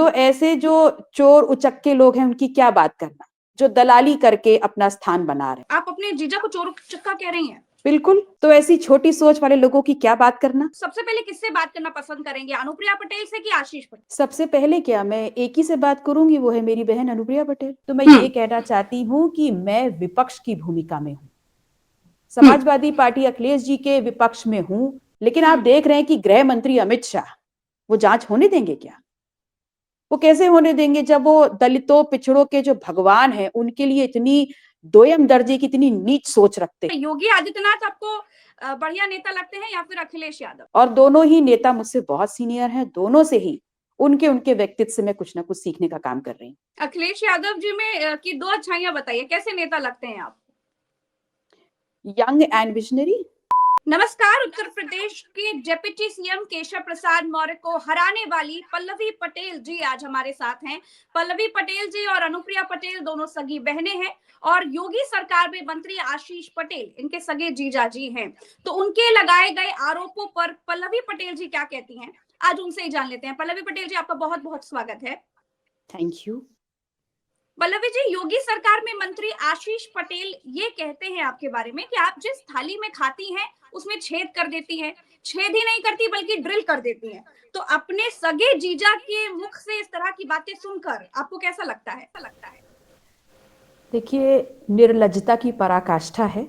तो ऐसे जो चोर उचक्के लोग हैं उनकी क्या बात करना, जो दलाली करके अपना स्थान बना रहे हैं। आप अपने जीजा को चोर उचक्का कह रही हैं? बिल्कुल। तो ऐसी छोटी सोच वाले लोगों की क्या बात करना। सबसे पहले किससे बात करना पसंद करेंगे, अनुप्रिया पटेल से कि आशीष पटेल? सबसे पहले क्या, मैं एक ही से बात करूंगी, वो है मेरी बहन अनुप्रिया पटेल। तो मैं ये कहना चाहती हूँ कि मैं विपक्ष की भूमिका में हूँ, समाजवादी पार्टी अखिलेश जी के विपक्ष में हूं, लेकिन आप देख रहे हैं कि गृह मंत्री अमित शाह वो जांच होने देंगे क्या? वो कैसे होने देंगे जब वो दलितों पिछड़ों के जो भगवान हैं उनके लिए इतनी दोयम दर्जे की इतनी नीच सोच रखते हैं। योगी आदित्यनाथ आपको बढ़िया नेता लगते हैं या फिर अखिलेश यादव? और दोनों ही नेता मुझसे बहुत सीनियर हैं, दोनों से ही उनके उनके व्यक्तित्व से मैं कुछ ना कुछ सीखने का काम कर रही हूँ। अखिलेश यादव जी में की दो अच्छाइयां बताइए, कैसे नेता लगते हैं आप? Young and visionary. नमस्कार। उत्तर प्रदेश के डेप्यूटी सीएम केशव प्रसाद मौर्य को हराने वाली पल्लवी पटेल जी आज हमारे साथ हैं। पल्लवी पटेल जी और अनुप्रिया पटेल दोनों सगी बहनें हैं और योगी सरकार में मंत्री आशीष पटेल इनके सगे जीजा जी हैं। तो उनके लगाए गए आरोपों पर पल्लवी पटेल जी क्या कहती हैं, आज उनसे ही जान लेते हैं। पल्लवी पटेल जी, आपका बहुत बहुत स्वागत है। Thank you. पल्लवी जी, योगी सरकार में मंत्री आशीष पटेल ये कहते हैं आपके बारे में कि आप जिस थाली में खाती हैं उसमें छेद कर देती हैं, छेद ही नहीं करती बल्कि ड्रिल कर देती हैं। तो अपने सगे जीजा के मुख से इस तरह की बातें सुनकर आपको कैसा लगता है? देखिए, निर्लज्जता की पराकाष्ठा है।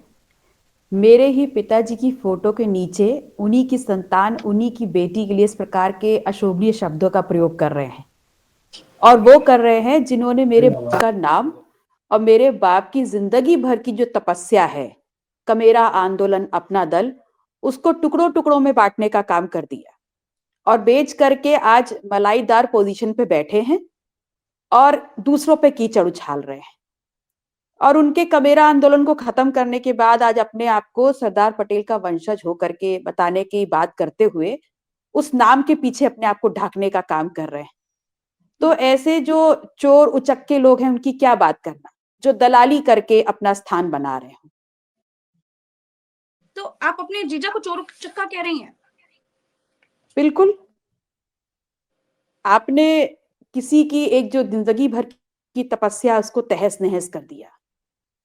मेरे ही पिताजी की फोटो के नीचे उन्हीं की संतान, उन्हीं की बेटी के लिए इस प्रकार के अशोभनीय शब्दों का प्रयोग कर रहे हैं, और वो कर रहे हैं जिन्होंने मेरे बाप का नाम और मेरे बाप की जिंदगी भर की जो तपस्या है, कमेरा आंदोलन अपना दल, उसको टुकड़ों टुकड़ों में बांटने का काम कर दिया और बेच करके आज मलाईदार पोजीशन पे बैठे हैं और दूसरों पे कीचड़ उछाल रहे हैं। और उनके कमेरा आंदोलन को खत्म करने के बाद आज अपने आप को सरदार पटेल का वंशज होकर के बताने की बात करते हुए उस नाम के पीछे अपने आप को ढकने का काम कर रहे हैं। तो ऐसे जो चोर उचक्के लोग हैं उनकी क्या बात करना, जो दलाली करके अपना स्थान बना रहे हैं। तो आप अपने जीजा को चोर उचक्का कह रही हैं? बिल्कुल। आपने किसी की एक जो जिंदगी भर की तपस्या उसको तहस नहस कर दिया,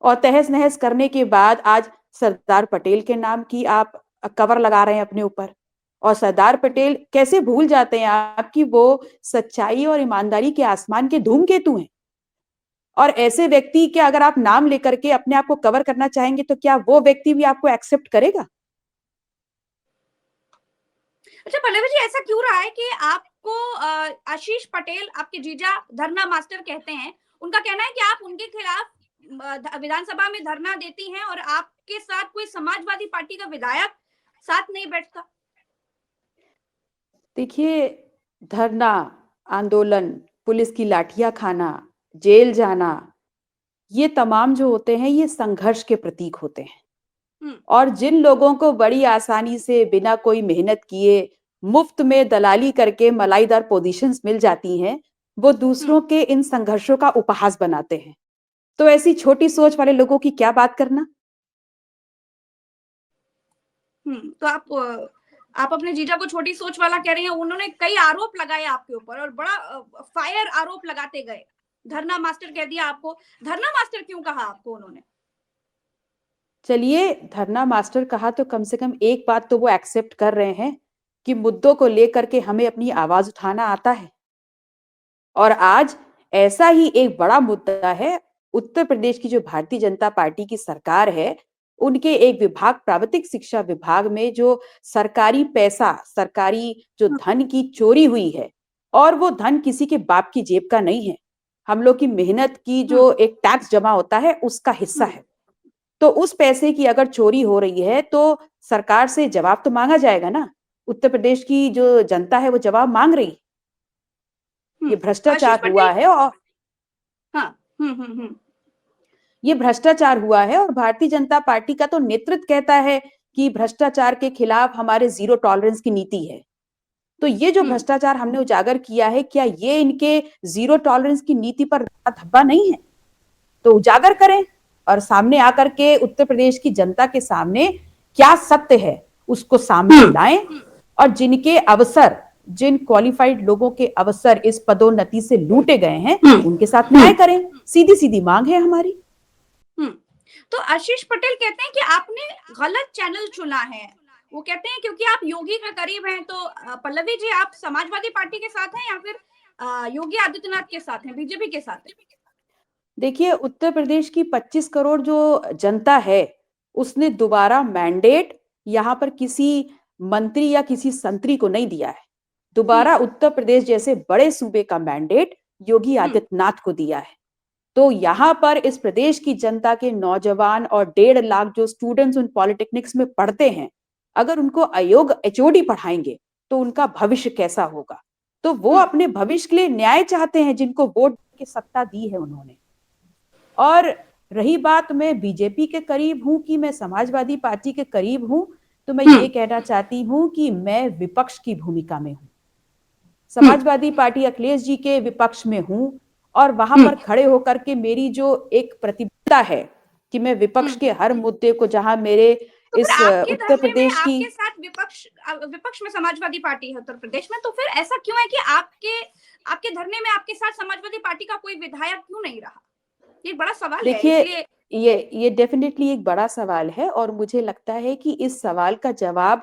और तहस नहस करने के बाद आज सरदार पटेल के नाम की आप कवर लगा रहे हैं अपने ऊपर। और सरदार पटेल कैसे भूल जाते हैं आप कि वो सच्चाई और ईमानदारी के आसमान के धूमकेतु हैं। और ऐसे व्यक्ति के अगर आप नाम लेकर के अपने आप को कवर करना चाहेंगे तो क्या वो व्यक्ति भी आपको एक्सेप्ट करेगा? अच्छा पल्लवी जी, ऐसा क्यों रहा है कि आपको आशीष पटेल आपके जीजा धरना मास्टर कहते हैं? उनका कहना है कि आप उनके खिलाफ विधानसभा में धरना देती हैं और आपके साथ कोई समाजवादी पार्टी का विधायक साथ नहीं बैठता। देखिए, धरना, आंदोलन, पुलिस की लाठियां खाना, जेल जाना, ये तमाम जो होते हैं ये संघर्ष के प्रतीक होते हैं। और जिन लोगों को बड़ी आसानी से बिना कोई मेहनत किए मुफ्त में दलाली करके मलाईदार पोजीशंस मिल जाती हैं, वो दूसरों के इन संघर्षों का उपहास बनाते हैं। तो ऐसी छोटी सोच वाले लोगों की क्या बात करना। तो आप अपने जीजा को छोटी सोच वाला कह रही हैं। उन्होंने कई आरोप लगाए आपके ऊपर और बड़ा फायर आरोप लगाते गए। धरना मास्टर कह दिया आपको। धरना मास्टर क्यों कहा आपको उन्होंने? चलिए, धरना मास्टर कहा तो कम से कम एक बात तो वो एक्सेप्ट कर रहे हैं कि मुद्दों को लेकर के हमें अपनी आवाज उठाना आता है। और आज ऐसा ही एक बड़ा मुद्दा है, उत्तर प्रदेश की जो भारतीय जनता पार्टी की सरकार है, उनके एक विभाग, प्राविधिक शिक्षा विभाग में जो सरकारी पैसा, सरकारी जो धन की चोरी हुई है, और वो धन किसी के बाप की जेब का नहीं है, हम लोग की मेहनत की जो एक टैक्स जमा होता है उसका हिस्सा है। तो उस पैसे की अगर चोरी हो रही है तो सरकार से जवाब तो मांगा जाएगा ना। उत्तर प्रदेश की जो जनता है वो जवाब मांग रही। ये भ्रष्टाचार हुआ है और हाँ, ये भ्रष्टाचार हुआ है, और भारतीय जनता पार्टी का तो नेतृत्व कहता है कि भ्रष्टाचार के खिलाफ हमारे जीरो टॉलरेंस की नीति है। तो ये जो भ्रष्टाचार हमने उजागर किया है, क्या ये इनके जीरो टॉलरेंस की नीति पर धब्बा नहीं है? तो उजागर करें और सामने आकर के उत्तर प्रदेश की जनता के सामने क्या सत्य है उसको सामने लाएं, और जिनके अवसर जिन क्वालिफाइड लोगों के अवसर इस पदोन्नति से लूटे गए हैं, हम्म उनके साथ न्याय करें। सीधी सीधी मांग है हमारी। हम्म तो आशीष पटेल कहते हैं कि आपने गलत चैनल चुना है। वो कहते हैं क्योंकि आप योगी के करीब हैं, तो पल्लवी जी आप समाजवादी पार्टी के साथ हैं या फिर योगी आदित्यनाथ के साथ हैं, बीजेपी के साथ हैं? देखिए, उत्तर प्रदेश की 25 करोड़ जो जनता है, उसने दोबारा मैंडेट यहाँ पर किसी मंत्री या किसी संतरी को नहीं दिया है। दोबारा उत्तर प्रदेश जैसे बड़े सूबे का मैंडेट योगी आदित्यनाथ को दिया है। तो यहाँ पर इस प्रदेश की जनता के नौजवान और 1.5 लाख जो स्टूडेंट्स उन पॉलिटेक्निक्स में पढ़ते हैं, अगर उनको अयोग्य एचओडी पढ़ाएंगे तो उनका भविष्य कैसा होगा? तो वो अपने भविष्य के लिए न्याय चाहते हैं, जिनको वोट की सत्ता दी है उन्होंने। और रही बात मैं बीजेपी के करीब हूं कि मैं समाजवादी पार्टी के करीब हूं, तो मैं ये कहना चाहती हूं कि मैं विपक्ष की भूमिका में हूं। समाजवादी पार्टी अखिलेश जी के विपक्ष में हूं और वहां पर खड़े होकर के मेरी जो एक प्रतिबद्धता है कि मैं विपक्ष के हर मुद्दे को, जहां मेरे तो फिर इस आपके उत्तर धरने में प्रदेश की, आपके साथ विपक्ष में समाजवादी पार्टी है उत्तर प्रदेश में, तो फिर ऐसा क्यों है कि आपके आपके धरने में आपके साथ समाजवादी पार्टी का कोई विधायक क्यों नहीं रहा? ये बड़ा सवाल है, देखिए, इसलिए ये डेफिनेटली एक बड़ा सवाल है और मुझे लगता है कि इस सवाल का जवाब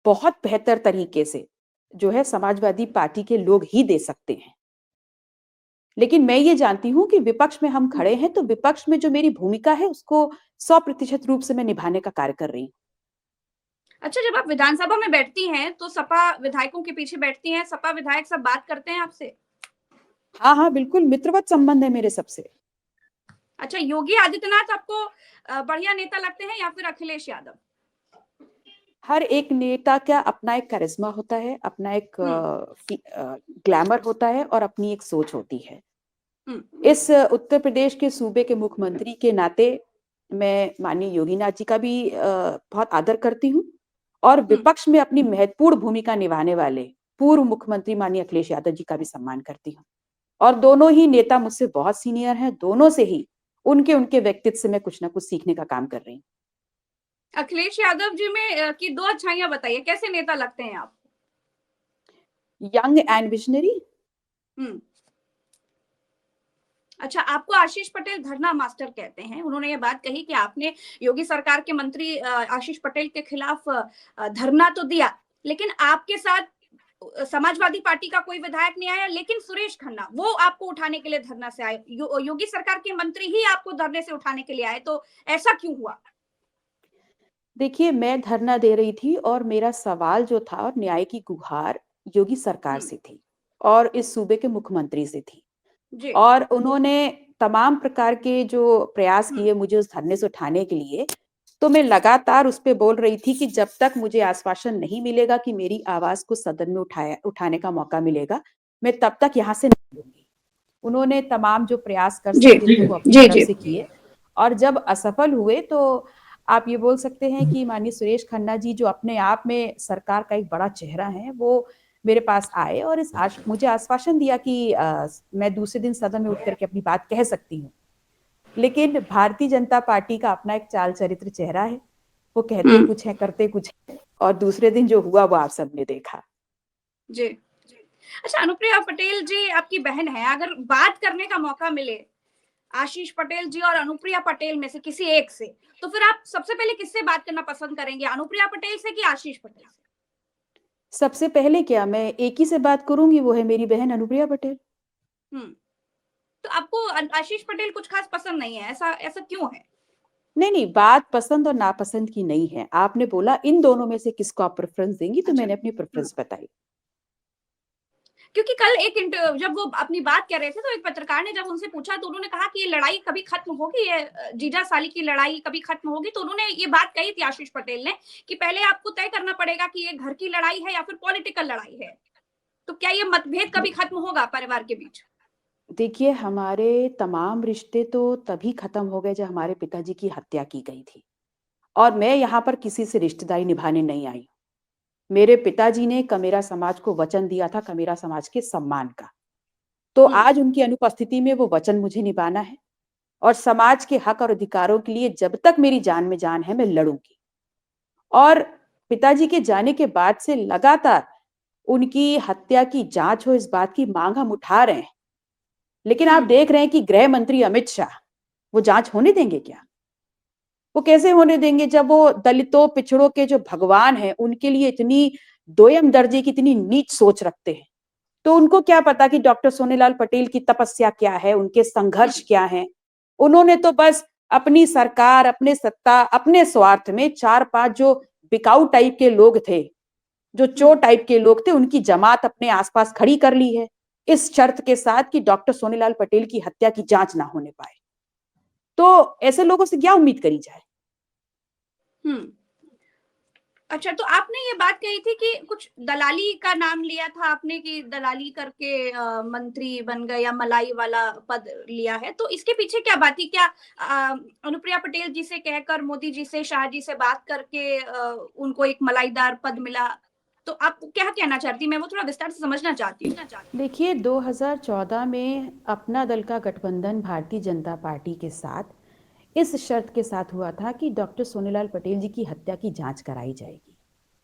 बहुत बेहतर तरीके से जो है समाजवादी पार्टी के लोग ही दे सकते हैं। लेकिन मैं ये जानती हूँ कि विपक्ष में हम खड़े हैं, तो विपक्ष में जो मेरी भूमिका है उसको 100% रूप से मैं निभाने का कार्य कर रही हूँ। अच्छा, जब आप विधानसभा में बैठती हैं तो सपा विधायकों के पीछे बैठती हैं, सपा विधायक सब बात करते हैं आपसे? हाँ, हाँ, बिल्कुल मित्रवत संबंध है मेरे सबसे। अच्छा, योगी आदित्यनाथ आपको बढ़िया नेता लगते हैं या फिर अखिलेश यादव? हर एक नेता का अपना एक करिश्मा होता है, अपना एक ग्लैमर होता है और अपनी एक सोच होती है। इस उत्तर प्रदेश के सूबे के मुख्यमंत्री के नाते मैं माननीय योगीनाथ जी का भी बहुत आदर करती हूँ और विपक्ष में अपनी महत्वपूर्ण भूमिका निभाने वाले पूर्व मुख्यमंत्री माननीय अखिलेश यादव जी का भी सम्मान करती हूँ। और दोनों ही नेता मुझसे बहुत सीनियर हैं, दोनों से ही उनके उनके व्यक्तित्व से मैं कुछ ना कुछ सीखने का काम कर रही हूँ। अखिलेश यादव जी में की दो अच्छाइयां बताइए, कैसे नेता लगते हैं आप? Young and visionary. हम्म अच्छा, आपको आशीष पटेल धरना मास्टर कहते हैं। उन्होंने ये बात कही कि आपने योगी सरकार के मंत्री आशीष पटेल के खिलाफ धरना तो दिया, लेकिन आपके साथ समाजवादी पार्टी का कोई विधायक नहीं आया, लेकिन सुरेश खन्ना वो आपको उठाने के लिए धरना से आए। योगी सरकार के मंत्री ही आपको धरने से उठाने के लिए आए, तो ऐसा क्यों हुआ? देखिए, मैं धरना दे रही थी और मेरा सवाल जो था और न्याय की गुहार योगी सरकार से थी और इस सूबे के मुख्यमंत्री से थी। जी। और उन्होंने तमाम प्रकार के जो प्रयास किए मुझे उस धरने से उठाने के लिए, तो मैं लगातार उस पे बोल रही थी कि जब तक मुझे आश्वासन नहीं मिलेगा कि मेरी आवाज को सदन में उठाने का मौका मिलेगा, मैं तब तक यहाँ से नहीं लूंगी। उन्होंने तमाम जो प्रयास कर जी सकते थे वो अपनी जी तरफ जी से किए और जब असफल हुए तो आप ये बोल सकते हैं कि माननीय सुरेश खन्ना जी, जो अपने आप में सरकार का एक बड़ा चेहरा है, वो मेरे पास आए और मुझे आश्वासन दिया कि मैं दूसरे दिन सदन में उठ करके अपनी बात कह सकती हूँ। लेकिन भारतीय जनता पार्टी का अपना एक चाल चरित्र चेहरा है, वो कहते कुछ है करते कुछ है और दूसरे दिन जो हुआ वो आप सबने देखा। जी। अच्छा, अनुप्रिया पटेल जी आपकी बहन है, अगर बात करने का मौका मिले आशीष पटेल जी और अनुप्रिया पटेल में से किसी एक से, तो फिर आप सबसे पहले किससे बात करना पसंद करेंगे, अनुप्रिया पटेल से कि आशीष पटेल से? सबसे पहले क्या, मैं एक ही से बात करूंगी, वो है मेरी बहन अनुप्रिया पटेल। हम्म तो आपको आशीष पटेल कुछ खास पसंद नहीं है, ऐसा ऐसा क्यों है? नहीं नहीं, बात पसंद और नापसंद की नहीं है। आपने बोला इन दोनों में से किसको आप प्रेफरेंस देंगी, तो अच्छा। मैंने अपनी प्रेफरेंस बताई। क्योंकि कल जब वो अपनी बात कर रहे थे तो एक पत्रकार ने जब उनसे पूछा तो उन्होंने कहा कि ये लड़ाई कभी खत्म होगी, ये जीजा साली की लड़ाई कभी खत्म होगी, तो उन्होंने ये बात कही थी आशीष पटेल ने कि पहले आपको तय करना पड़ेगा कि ये घर की लड़ाई है या फिर पॉलिटिकल लड़ाई है। तो क्या ये मतभेद कभी खत्म होगा परिवार के बीच? देखिए, हमारे तमाम रिश्ते तो तभी खत्म हो गए जब हमारे पिताजी की हत्या की गई थी और मैं यहाँ पर किसी से रिश्तेदारी निभाने नहीं आई। मेरे पिताजी ने कमेरा समाज को वचन दिया था, कमेरा समाज के सम्मान का। तो आज उनकी अनुपस्थिति में वो वचन मुझे निभाना है और समाज के हक और अधिकारों के लिए जब तक मेरी जान में जान है मैं लड़ूंगी। और पिताजी के जाने के बाद से लगातार उनकी हत्या की जांच हो, इस बात की मांग हम उठा रहे हैं। लेकिन आप देख रहे हैं कि गृह मंत्री अमित शाह वो जांच होने देंगे क्या? वो कैसे होने देंगे जब वो दलितों पिछड़ों के जो भगवान हैं उनके लिए इतनी दोयम दर्जे की इतनी नीच सोच रखते हैं। तो उनको क्या पता कि डॉक्टर सोनेलाल पटेल की तपस्या क्या है, उनके संघर्ष क्या है। उन्होंने तो बस अपनी सरकार, अपने सत्ता, अपने स्वार्थ में 4-5 जो बिकाऊ टाइप के लोग थे, जो चोर टाइप के लोग थे, उनकी जमात अपने आसपास खड़ी कर ली है इस शर्त के साथ कि डॉक्टर सोनेलाल पटेल की हत्या की जांच ना होने पाए। तो ऐसे लोगों से क्या उम्मीद करी जाए? हम्म। अच्छा, तो आपने ये बात कही थी कि कुछ दलाली का नाम लिया था आपने कि दलाली करके मंत्री बन गए या मलाई वाला पद लिया है, तो इसके पीछे क्या बात थी? क्या अनुप्रिया पटेल जी से कहकर, मोदी जी से, शाह जी से बात करके उनको एक मलाईदार पद मिला? तो आप क्या कहना चाहती? मैं वो थोड़ा विस्तार से समझना चाहती हूँ। देखिए, 2014 में अपना दल का गठबंधन भारतीय जनता पार्टी के साथ इस शर्त के साथ हुआ था कि डॉक्टर सोनेलाल पटेल जी की हत्या की जांच कराई जाएगी।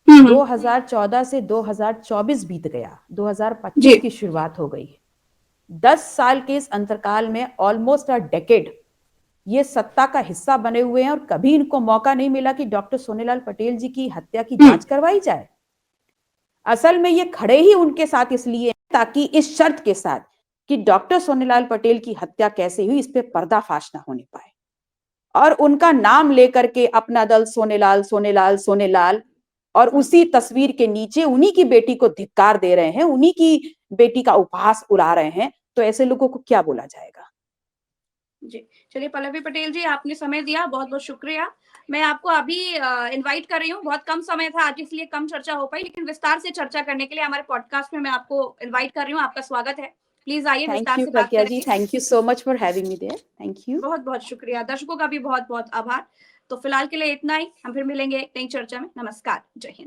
2014 से 2024 बीत गया, 2025 की शुरुआत हो गई। 10 साल के इस अंतरकाल में ऑलमोस्ट अ डेकेड ये सत्ता का हिस्सा बने हुए हैं और कभी इनको मौका नहीं मिला कि डॉक्टर सोनेलाल पटेल जी की हत्या की जांच करवाई जाए। असल में ये खड़े ही उनके साथ इसलिए ताकि इस शर्त के साथ कि डॉक्टर सोनेलाल पटेल की हत्या कैसे हुई इस पे पर्दाफाश ना होने पाए। और उनका नाम लेकर के अपना दल सोनेलाल सोनेलाल सोनेलाल और उसी तस्वीर के नीचे उन्हीं की बेटी को धिक्कार दे रहे हैं, उन्हीं की बेटी का उपहास उड़ा रहे हैं, तो ऐसे लोगों को क्या बोला जाएगा? जी, चलिए पल्लवी पटेल जी, आपने समय दिया, बहुत-बहुत शुक्रिया। मैं आपको अभी इनवाइट कर रही हूँ, बहुत कम समय था आज इसलिए कम चर्चा हो पाई, लेकिन विस्तार से चर्चा करने के लिए हमारे पॉडकास्ट में मैं आपको इनवाइट कर रही हूँ, आपका स्वागत है। प्लीज़ आइए, थैंक विस्तार यू से बात प्रज्ञा जी, करेंगे। Thank you so much for having me there. Thank you. बहुत-बहुत शुक्रिया, दर्शकों का भी बहुत-बहुत आभार। तो फिलहाल के लिए इतना ही, हम फिर मिलेंगे एक नई चर्चा में। नमस्कार, जय हिंद।